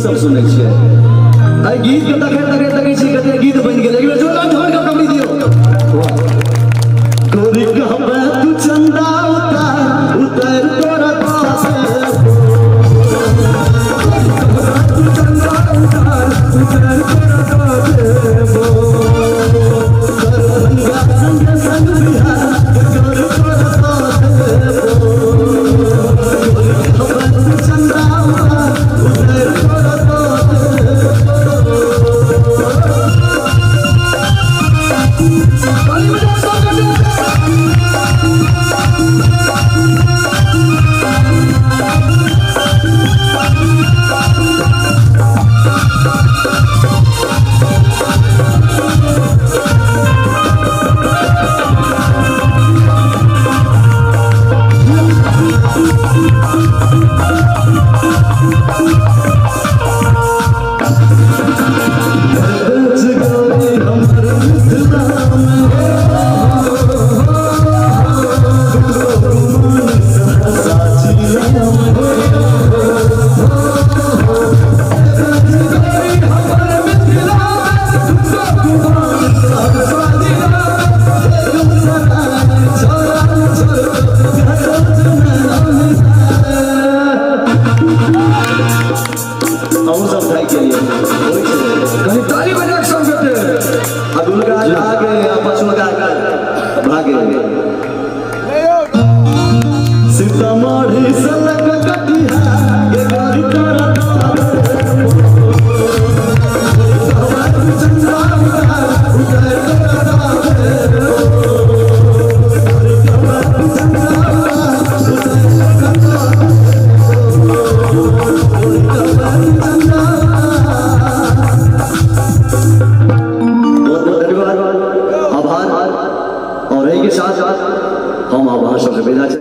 सब सुनै छियै आई गीत के तखन तकै छी कते गीत बनि गेल एक बेर जोरदार धोर के कमी दियौ गोरी कहबे तू चंदा उतार उतार तोरा पास तू चंदा उतार उतार तोरा पास करंगा संग संग बिहार जोर तोरा पास तू चंदा उतार उतार तोरा भागे